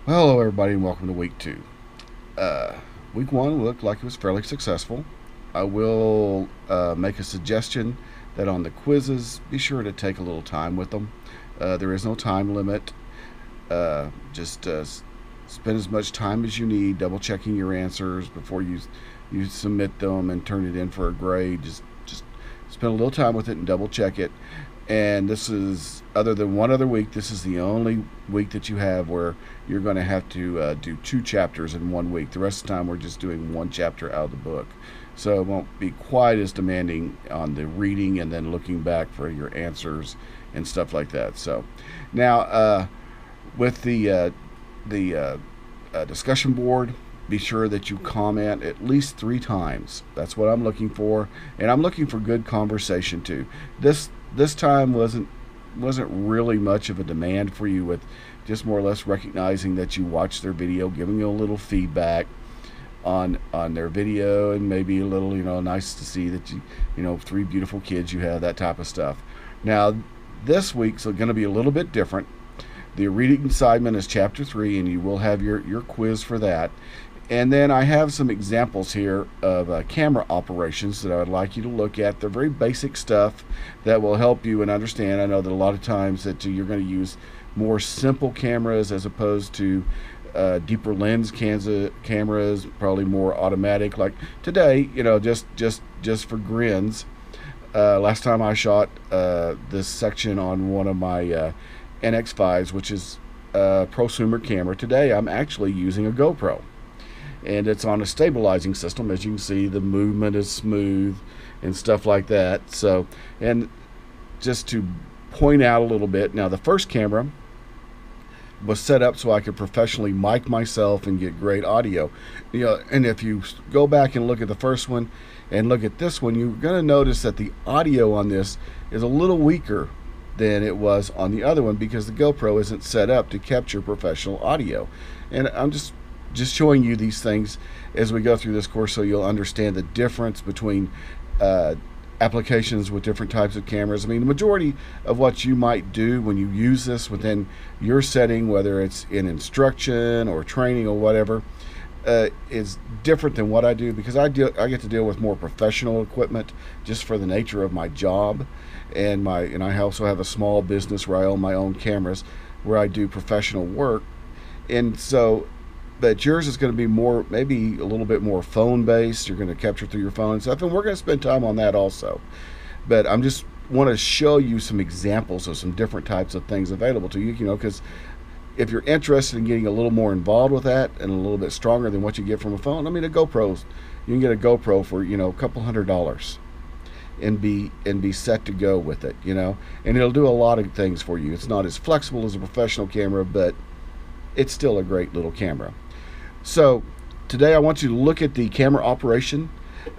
Well, hello everybody, and welcome to week two. Week one looked like it was fairly successful. I will make a suggestion that on the quizzes, be sure to take a little time with them. There is no time limit. Just spend as much time as you need double checking your answers before you submit them and turn it in for a grade. Just spend a little time with it and double check it. And this is, other than one other week, this is the only week that you have where you're going to have to do two chapters in 1 week. The rest of the time, we're just doing one chapter out of the book. So it won't be quite as demanding on the reading and then looking back for your answers and stuff like that. So now, with the discussion board, be sure that you comment at least 3 times. That's what I'm looking for, and I'm looking for good conversation too. This time wasn't really much of a demand for you, with just more or less recognizing that you watched their video, giving you a little feedback on their video, and maybe a little, nice to see that you 3 beautiful kids you have, that type of stuff. Now, this week's going to be a little bit different. The reading assignment is chapter 3, and you will have your quiz for that. And then I have some examples here of camera operations that I would like you to look at. They're very basic stuff that will help you and understand. I know that a lot of times that you're going to use more simple cameras as opposed to deeper lens cameras, probably more automatic. Like today, just for grins. Last time I shot this section on one of my NX5s, which is a prosumer camera. Today I'm actually using a GoPro, and it's on a stabilizing system. As you can see, the movement is smooth and stuff like that. So, and just to point out a little bit, now the first camera was set up so I could professionally mic myself and get great audio. And if you go back and look at the first one and look at this one, you're going to notice that the audio on this is a little weaker than it was on the other one, because the GoPro isn't set up to capture professional audio. And I'm just showing you these things as we go through this course, so you'll understand the difference between applications with different types of cameras. I mean, the majority of what you might do when you use this within your setting, whether it's in instruction or training or whatever, is different than what I do, because I get to deal with more professional equipment just for the nature of my job, and I also have a small business where I own my own cameras, where I do professional work. And so, but yours is going to be more, maybe a little bit more phone based. You're going to capture through your phone and stuff, and we're going to spend time on that also. But I'm just want to show you some examples of some different types of things available to you, because if you're interested in getting a little more involved with that and a little bit stronger than what you get from a phone, I mean, you can get a GoPro for a couple $100 and be set to go with it, and it'll do a lot of things for you. It's not as flexible as a professional camera, but it's still a great little camera. So today I want you to look at the camera operation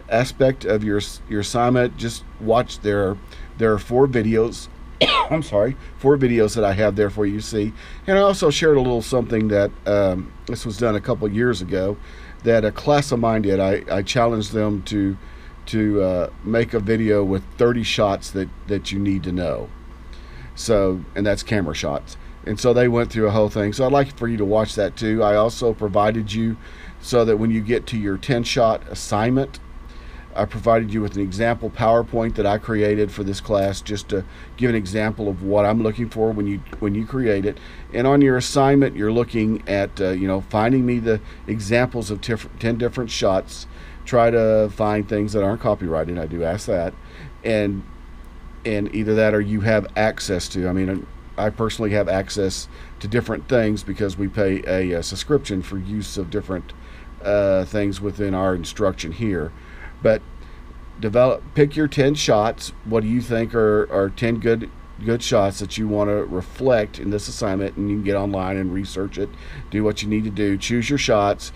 aspect of your assignment. Just watch. There are 4 videos. I'm sorry, 4 videos that I have there for you to see. And I also shared a little something that this was done a couple years ago, that a class of mine did. I challenged them to make a video with 30 shots that you need to know. So, and that's camera shots. And so they went through a whole thing. So I'd like for you to watch that too. I also provided you, so that when you get to your 10-shot assignment, I provided you with an example PowerPoint that I created for this class, just to give an example of what I'm looking for when you create it. And on your assignment, you're looking at finding me the examples of 10 different shots. Try to find things that aren't copyrighted. I do ask that, and either that or you have access to. I mean, I personally have access to different things because we pay a subscription for use of different things within our instruction here. But pick your 10 shots. What do you think are 10 good shots that you want to reflect in this assignment? And you can get online and research it, do what you need to do, choose your shots,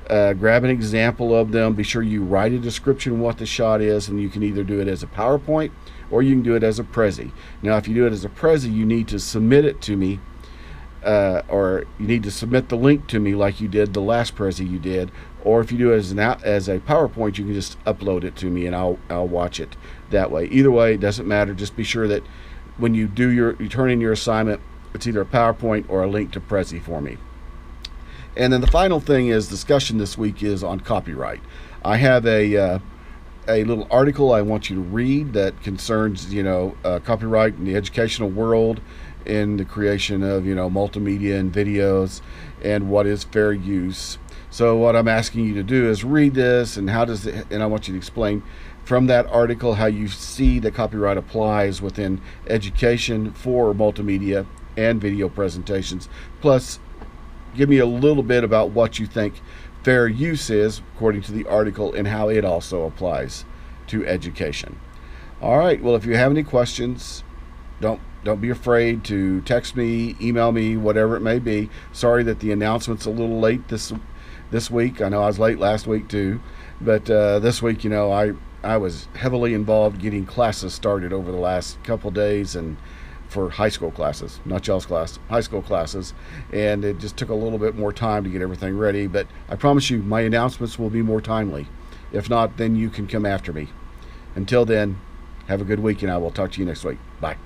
grab an example of them. Be sure you write a description of what the shot is, and you can either do it as a PowerPoint or you can do it as a Prezi. Now, if you do it as a Prezi, you need to submit it to me, or you need to submit the link to me like you did the last Prezi you did. Or if you do it as a PowerPoint, you can just upload it to me and I'll watch it that way. Either way, it doesn't matter. Just be sure that when you turn in your assignment, it's either a PowerPoint or a link to Prezi for me. And then the final thing is discussion this week is on copyright. I have a little article I want you to read that concerns, copyright in the educational world, in the creation of, multimedia and videos, and what is fair use. So what I'm asking you to do is read this, and and I want you to explain from that article how you see that copyright applies within education for multimedia and video presentations. Plus, give me a little bit about what you think fair use is according to the article and how it also applies to education. All right, well, if you have any questions, don't be afraid to text me, email me, whatever it may be. Sorry that the announcement's a little late this week. I know I was late last week too, but this week, I was heavily involved getting classes started over the last couple days, and for high school classes, not y'all's class, high school classes, and it just took a little bit more time to get everything ready. But I promise you, my announcements will be more timely. If not, then you can come after me. Until then, have a good week, and I will talk to you next week. Bye.